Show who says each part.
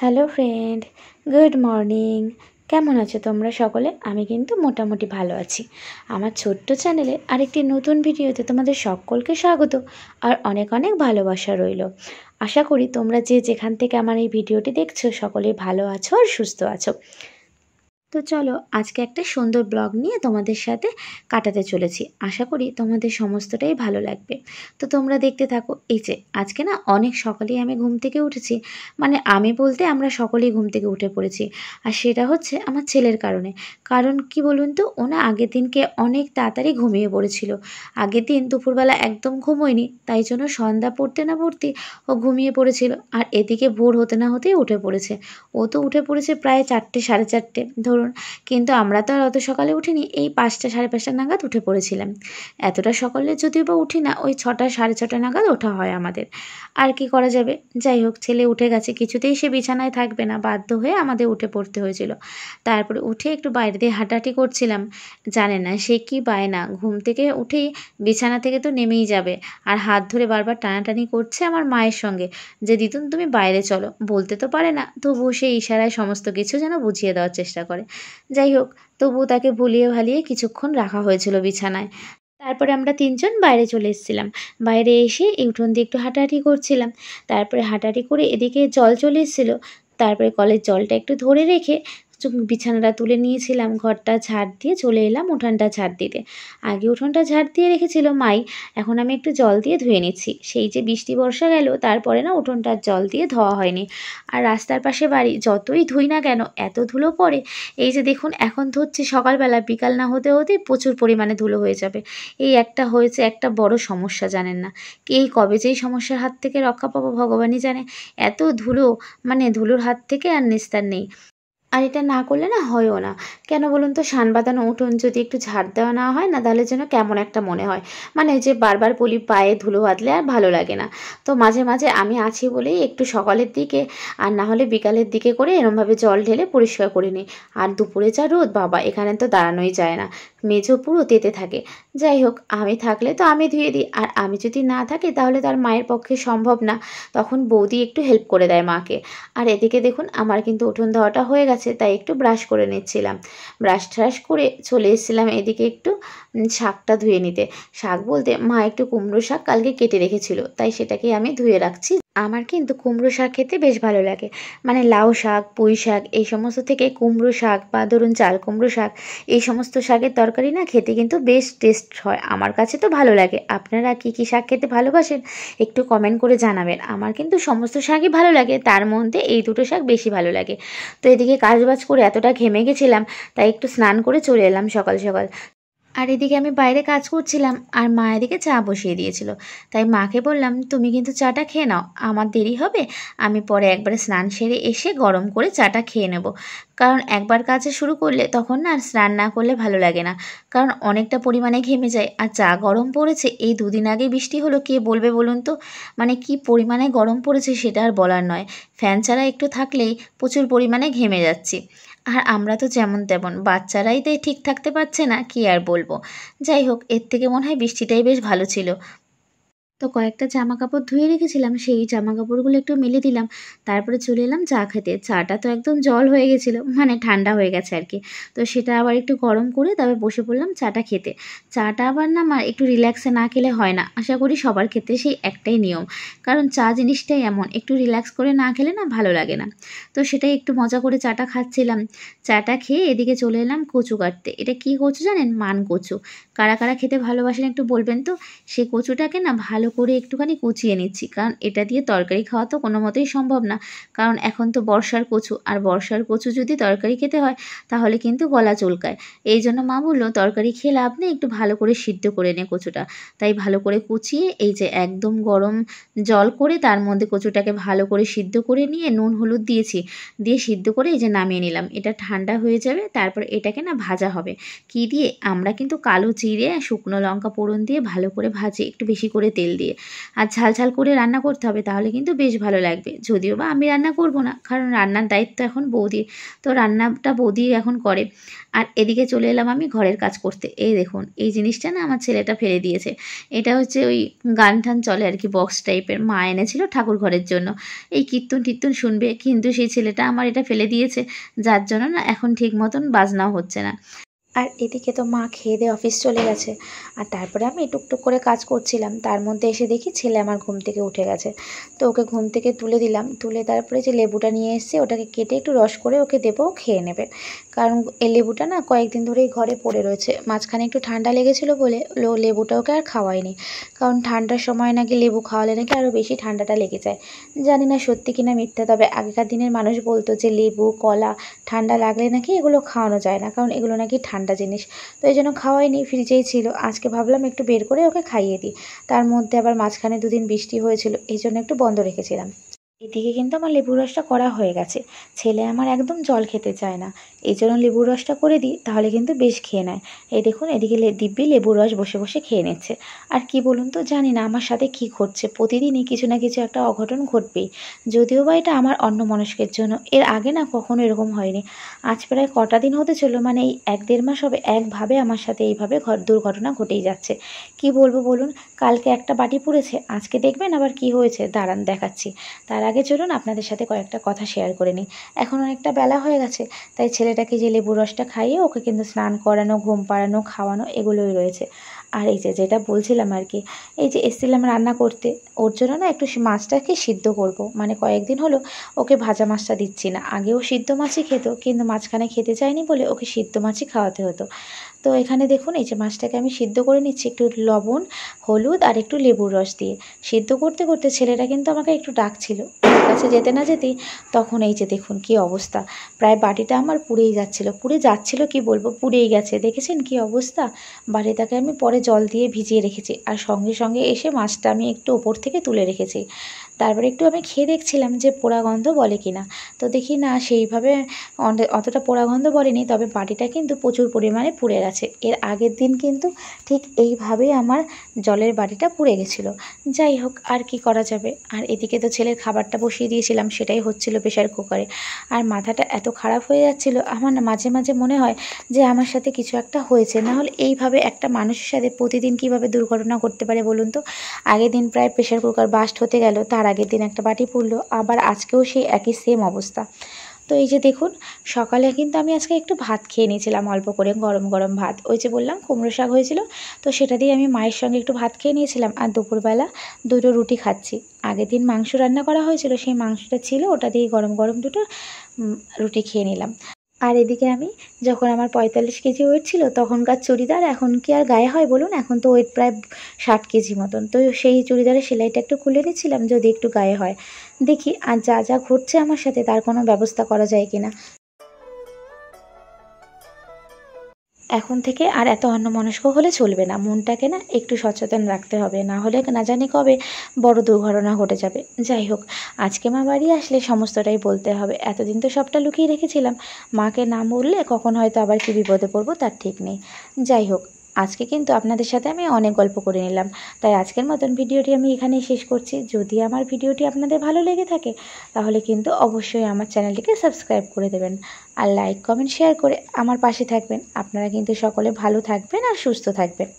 Speaker 1: Hello friend, good morning. কেমন আছো তোমরা সকলে? আমি কিন্তু মোটামুটি ভালো আছি। আমার ছোট্ট চ্যানেলে আরেকটি নতুন ভিডিওতে তোমাদের সকলকে স্বাগত আর অনেক অনেক ভালোবাসা রইল। আশা করি তোমরা যে যেখান থেকে আমার এই ভিডিওটি দেখছো সকলেই ভালো আছো আর সুস্থ আছো। তো চলো আজকে একটা সুন্দর ব্লগ নিয়ে তোমাদের সাথে কাটাতে চলেছি। আশা করি তোমাদের সমস্তটাই ভালো লাগবে। তো তোমরা দেখতে থাকো। এই যে আজকে না অনেক সকালেই আমি ঘুম থেকে উঠেছি, মানে আমি বলতে আমরা সকলেই ঘুম থেকে উঠে পড়েছি। আর সেটা হচ্ছে আমার ছেলের কারণে। কারণ কি বলুন তো, ও না আগের দিনকে অনেক তাড়াতাড়ি ঘুমিয়ে পড়েছিল। আগের দিন দুপুরবেলা একদম ঘুমোয়নি, তাই জন্য সন্ধ্যা পড়তে না পড়তে ও ঘুমিয়ে পড়েছিল। আর এদিকে ভোর হতে না হতেই উঠে পড়েছে। ও তো উঠে পড়েছে প্রায় 4টে সাড়ে 4টে ধরুন, কিন্তু আমরা তো আর অত সকালে উঠিনি, এই 5টা সাড়ে 5টা নাগাদ উঠে পড়েছিলাম। এতটা সকালে যদিও বা উঠি না, ওই 6টা সাড়ে 6টা নাগাদ ওঠা হয় আমাদের। আর কি করা যাবে, যাই হোক ছেলে উঠে গেছে, কিছুতেই সে বিছানায় থাকবে না, বাধ্য হয়ে আমাদের উঠে পড়তে হয়েছিল। তারপরে উঠে একটু বাইরে দিয়ে হাঁটাহাঁটি করছিলাম। জানে না সে কি বায়না, ঘুম থেকে উঠেই বিছানা থেকে তো নেমেই যাবে, আর হাত ধরে বারবার টানাটানি করছে আমার মায়ের সঙ্গে যে দিদুন তুমি বাইরে চলো। বলতে তো পারে না, তবুও সে ইশারায় সমস্ত কিছু যেন বুঝিয়ে দেওয়ার চেষ্টা করে। যাই হোক, তবুও তাকে ভুলিয়ে ভালিয়ে কিছুক্ষণ রাখা হয়েছিল বিছানায়। তারপরে আমরা 3জন বাইরে চলে এসেছিলাম। বাইরে এসে এই উঠোন দিয়ে একটু হাঁটাহাঁটি করছিলাম। তারপরে হাঁটাহাঁটি করে এদিকে জল চলে এসেছিলো। তারপরে কলের জলটা একটু ধরে রেখে বিছানাটা তুলে নিয়েছিলাম, ঘরটা ঝাড় দিয়ে চলে এলাম উঠানটা ঝাড় দিতে। আগে উঠোনটা ঝাড় দিয়ে রেখেছিল মাই, এখন আমি একটু জল দিয়ে ধুয়ে নিচ্ছি। সেই যে বৃষ্টি বর্ষা গেল, তারপরে না উঠোনটার জল দিয়ে ধোয়া হয়নি। আর রাস্তার পাশে বাড়ি, যতই ধুই না কেন এত ধুলো পড়ে। এই যে দেখুন এখন ধুচ্ছি সকালবেলা, বিকাল না হতে হতেই প্রচুর পরিমাণে ধুলো হয়ে যাবে। এই একটা হয়েছে একটা বড় সমস্যা, জানেন না এই কবে যে এই সমস্যার হাত থেকে রক্ষা পাবো ভগবানই জানে। এত ধুলো, মানে ধুলোর হাত থেকে আর নিস্তার নেই। আর এটা না করলে না হয়ও না। কেন বলুন তো, সান বাঁধানো উঠোন যদি একটু ঝাড় দেওয়া না হয় না, তাহলে যেন কেমন একটা মনে হয়। মানে যে বারবার বলি পায়ে ধুলো বাঁধলে আর ভালো লাগে না। তো মাঝে মাঝে আমি আছি বলেই একটু সকালের দিকে আর না হলে বিকালের দিকে করে এরমভাবে জল ঢেলে পরিষ্কার করে নিই। আর দুপুরে যা রোদ বাবা, এখানে তো দাঁড়ানোই যায় না, মেঝো পুরো তেতে থাকে। যাই হোক, আমি থাকলে তো আমি ধুয়ে দিই, আর আমি যদি না থাকি তাহলে তার মায়ের পক্ষে সম্ভব না, তখন বৌদি একটু হেল্প করে দেয় মাকে। আর এদিকে দেখুন আমার কিন্তু উঠোন ধোয়াটা হয়ে গেছে, তাই একটু ব্রাশ করে নিচ্ছিলাম। ব্রাশ ট্রাশ করে চলে এসেছিলাম এদিকে একটু শাকটা ধুয়ে নিতে। শাক বলতে মা একটু কুমড়ো শাক কালকে কেটে রেখেছিল, তাই সেটাকে আমি ধুয়ে রাখছি। আমার কিন্তু কুমড়ো শাক খেতে বেশ ভালো লাগে, মানে লাউ শাক, পুঁই শাক এই সমস্ত থেকে কুমড়ো শাক বা ধরুন চাল কুমড়ো শাক, এই সমস্ত শাকের তরকারি না খেতে কিন্তু বেশ টেস্ট হয়। আমার কাছে তো ভালো লাগে। আপনারা কি কি শাক খেতে ভালোবাসেন একটু কমেন্ট করে জানাবেন। আমার কিন্তু সমস্ত শাকই ভালো লাগে, তার মধ্যে এই দুটো শাক বেশি ভালো লাগে। তো এদিকে কাজবাজ করে এতটা ঘেমে গেছিলাম, তাই একটু স্নান করে চলে এলাম সকাল সকাল। আর এদিকে আমি বাইরে কাজ করছিলাম, আর মা এদিকে চা বসিয়ে দিয়েছিল। তাই মাকে বললাম তুমি কিন্তু চাটা খেয়ে নাও, আমার দেরি হবে, আমি পরে একবারে স্নান সেরে এসে গরম করে চাটা খেয়ে নেব। কারণ একবার কাজে শুরু করলে তখন না আর স্নান না করলে ভালো লাগে না, কারণ অনেকটা পরিমাণে ঘেমে যায়। আর চা গরম পড়েছে, এই 2 দিন আগে বৃষ্টি হলো, কে বলবে বলুন তো, মানে কি পরিমাণে গরম পড়েছে সেটা আর বলার নয়। ফ্যান ছাড়া একটু থাকলেই প্রচুর পরিমাণে ঘেমে যাচ্ছি। আর আমরা তো যেমন তেমন, বাচ্চারাই তো ঠিক থাকতে পারছে না, কি আর বলবো। যাই হোক, এর থেকে মনে হয় বৃষ্টিটাই বেশ ভালো ছিল। তো কয়েকটা জামা কাপড় ধুয়ে রেখেছিলাম, সেই জামা কাপড়গুলো একটু মেলে দিলাম। তারপরে চলে এলাম চা খেতে। চাটা তো একদম জল হয়ে গেছিলো, মানে ঠান্ডা হয়ে গেছে আর কি। তো সেটা আবার একটু গরম করে তারপরে বসে পড়লাম চাটা খেতে। চাটা আবার না আমার একটু রিল্যাক্সে না খেলে হয় না, আশা করি সবার ক্ষেত্রে সেই একটাই নিয়ম। কারণ চা জিনিসটাই এমন, একটু রিল্যাক্স করে না খেলে না ভালো লাগে না। তো সেটাই একটু মজা করে চাটা খাচ্ছিলাম। চাটা খেয়ে এদিকে চলে এলাম কচু কাটতে। এটা কি কচু জানেন? মান কচু। কারা কারা খেতে ভালোবাসেন একটু বলবেন তো। সেই কচুটাকে না ভালো করে একটুখানি কুচিয়ে নিচ্ছি, কারণ এটা দিয়ে তরকারি খাওয়া তো কোনো মতেই সম্ভব না। কারণ এখন তো বর্ষার কচু, আর বর্ষার কচু যদি তরকারি খেতে হয় তাহলে কিন্তু গলা চুলকায়। এই জন্য মা বললো তরকারি খেয়ে লাভ নেই, একটু ভালো করে সিদ্ধ করে নে কচুটা। তাই ভালো করে কুচিয়ে এই যে একদম গরম জল করে তার মধ্যে কচুটাকে ভালো করে সিদ্ধ করে নিয়ে নুন হলুদ দিয়েছি, দিয়ে সিদ্ধ করে এই যে নামিয়ে নিলাম। এটা ঠান্ডা হয়ে যাবে, তারপর এটাকে না ভাজা হবে। কি দিয়ে? আমরা কিন্তু কালো জিরে শুকনো লঙ্কা ফোড়ন দিয়ে ভালো করে ভাজি, একটু বেশি করে তেল দিয়ে। দিয়ে। আর ঝাল ঝাল করে রান্না করতে হবে, তাহলে কিন্তু বেশ ভালো লাগবে। যদিও বা আমি রান্না করব না, কারণ রান্নার দায়িত্ব এখন বৌদির, তো রান্নাটা বৌদি এখন করে। আর এদিকে চলে এলাম আমি ঘরের কাজ করতে। এই দেখুন, এই জিনিসটা না আমার ছেলেটা ফেলে দিয়েছে। এটা হচ্ছে ওই গান টান চলে আর কি, বক্স টাইপের, মা এনেছিল ঠাকুর ঘরের জন্য। এই কীর্তন টীর্তন শুনবে, কিন্তু সেই ছেলেটা আমার এটা ফেলে দিয়েছে, যার জন্য না এখন ঠিক মতন বাজনাও হচ্ছে না। আর এদিকে তো মা খেয়ে দিয়ে অফিস চলে গেছে, আর তারপরে আমি টুকটুক করে কাজ করছিলাম। তার মধ্যে এসে দেখি ছেলে আমার ঘুম থেকে উঠে গেছে। তো ওকে ঘুম থেকে তুলে দিলাম, তুলে তারপরে যে লেবুটা নিয়ে এসেছি ওটাকে কেটে একটু রস করে ওকে দেবো, খেয়ে নেবে। কারণ এই লেবুটা না কয়েকদিন ধরেই ঘরে পড়ে রয়েছে, মাঝখানে একটু ঠান্ডা লেগেছিলো বলে লেবুটা ওকে আর খাওয়াইনি। কারণ ঠান্ডার সময় নাকি লেবু খাওয়ালে নাকি আরও বেশি ঠান্ডাটা লেগে যায়। জানি না সত্যি কিনা মিথ্যা, তবে আগেকার দিনের মানুষ বলতো যে লেবু কলা ঠান্ডা লাগলে নাকি এগুলো খাওয়ানো যায় না, কারণ এগুলো নাকি ঠান্ডা জিনিস। তো এই জন্য খাওয়াইনি, ফ্রিজেই ছিল। আজকে ভাবলাম একটু বের করে ওকে খাইয়ে দিই। তার মধ্যে আবার মাঝখানে 2 দিন বৃষ্টি হয়েছিল, এই জন্য একটু বন্ধ রেখেছিলাম। এদিকে কিন্তু আমার লেবুর রসটা করা হয়ে গেছে। ছেলে আমার একদম জল খেতে চায় না, এই জন্য লেবুর রসটা করে দিই, তাহলে কিন্তু বেশ খেয়ে নেয়। এই দেখুন, এদিকে দিব্যি লেবুর রস বসে বসে খেয়ে নিচ্ছে। আর কি বলুন তো, জানি না আমার সাথে কি ঘটছে, প্রতিদিনই কিছু না কিছু একটা অঘটন ঘটবেই। যদিও বা এটা আমার অন্যমনস্কের জন্য, এর আগে না কখনো এরকম হয়নি। আজ প্রায় কটা দিন হতে চললো, মানে এই 1-1.5 মাস হবে, একভাবে আমার সাথে এইভাবে দুর্ঘটনা ঘটেই যাচ্ছে। কি বলবো বলুন, কালকে একটা বাটি পুড়েছে, আজকে দেখবেন আবার কি হয়েছে, দাঁড়ান দেখাচ্ছি। তার আগে চলুন আপনাদের সাথে কয়েকটা কথা শেয়ার করে নিই। এখন অনেকটা বেলা হয়ে গেছে, তাই ছেলেটাকে যে লেবুর রসটা খাইয়ে ওকে কিন্তু স্নান করানো, ঘুম পাড়ানো, খাওয়ানো এগুলোই রয়েছে। আর এই যে যেটা বলছিলাম আর কি, এই যে এসেছিলাম রান্না করতে, ওর জন্য না একটু মাছটাকে সিদ্ধ করব। মানে কয়েকদিন হলো ওকে ভাজা মাছটা দিচ্ছি না, আগেও সিদ্ধ মাছই খেত, কিন্তু মাঝখানে খেতে চায়নি বলে ওকে সিদ্ধ মাছই খাওয়াতে হতো। তো এখানে দেখুন, এই যে মাছটাকে আমি সিদ্ধ করে নিচ্ছি একটু লবণ, হলুদ আর একটু লেবুর রস দিয়ে। সিদ্ধ করতে করতে ছেলেটা কিন্তু আমাকে একটু ডাকছিল, ওর কাছে যেতে না যেতেই তখন এই যে দেখুন কি অবস্থা, প্রায় বাটিটা আমার পুড়েই যাচ্ছিল কি বলবো, পুড়েই গেছে। দেখেছেন কি অবস্থা। বাটিটাকে আমি পরে জল দিয়ে ভিজিয়ে রেখেছি, আর সঙ্গে সঙ্গে এসে মাছটা আমি একটু ওপর থেকে তুলে রেখেছি। তারপরে একটু আমি খেয়ে দেখছিলাম যে পোড়া গন্ধ বলে কিনা, তো দেখি না সেইভাবে অতটা পোড়া গন্ধ বলেনি, তবে বাটিটা কিন্তু প্রচুর পরিমাণে পুড়ে গেছে। এর আগের দিন কিন্তু ঠিক এইভাবেই আমার জলের বাটিটা পুড়ে গেছিলো। যাই হোক, আর কি করা যাবে। আর এদিকে তো ছেলের খাবারটা বসিয়ে দিয়েছিলাম, সেটাই হচ্ছিল প্রেশার কুকারে। আর মাথাটা এত খারাপ হয়ে যাচ্ছিল আমার, না মাঝে মাঝে মনে হয় যে আমার সাথে কিছু একটা হয়েছে, না হলে এইভাবে একটা মানুষের সাথে প্রতিদিন কিভাবে দুর্ঘটনা ঘটতে পারে বলুন তো। আগের দিন প্রায় প্রেশার কুকার বাস্ট হতে গেল, তার আগের দিন একটা বাটি পুড়লো, আবার আজকেও সেই একই সেম অবস্থা। তো এই যে দেখুন, সকালে কিন্তু আমি আজকে একটু ভাত খেয়ে নিয়েছিলাম, অল্প করে গরম গরম ভাত। ওই যে বললাম কুমড়ো শাক হয়েছিল, তো সেটা দিয়ে আমি মায়ের সঙ্গে একটু ভাত খেয়ে নিয়েছিলাম। আর দুপুরবেলা 2টো রুটি খাচ্ছি। আগের দিন মাংস রান্না করা হয়েছিল, সেই মাংসটা ছিল, ওটা দিয়ে গরম গরম 2টো রুটি খেয়ে নিলাম। আর এদিকে আমি যখন আমার 45 কেজি ওয়েট ছিল তখনকার চুড়িদার এখন কি আর গায়ে হয় বলুন, এখন তো ওয়েট প্রায় 60 কেজি মতন। তো সেই চুড়িদারের সেলাইটা একটু খুলে নিচ্ছিলাম, যদি একটু গায়ে হয়। দেখি আর যা যা ঘটছে আমার সাথে তার কোনো ব্যবস্থা করা যায় কিনা। এখন থেকে আর এত অন্যমনস্ক হলে চলবে না, মনটাকে না একটু সচেতন রাখতে হবে, না হলে না জানি কবে বড় দুর্ঘটনা ঘটে যাবে। যাই হোক, আজকে মা বাড়ি আসলে সমস্তটাই বলতে হবে, এতদিন তো সবটা লুকিয়ে রেখেছিলাম। মাকে না বললে কখন হয়তো আবার কি বিপদে পড়বো তার ঠিক নেই। যাই হোক, আজকে কিন্তু আপনাদের সাথে আমি অনেক গল্প করে নিলাম, তাই আজকের মতন ভিডিওটি আমি এখানেই শেষ করছি। যদি আমার ভিডিওটি আপনাদের ভালো লেগে থাকে তাহলে কিন্তু অবশ্যই আমার চ্যানেলটিকে সাবস্ক্রাইব করে দেবেন, আর লাইক কমেন্ট শেয়ার করে আমার পাশে থাকবেন। আপনারা কিন্তু সকলে ভালো থাকবেন আর সুস্থ থাকবেন।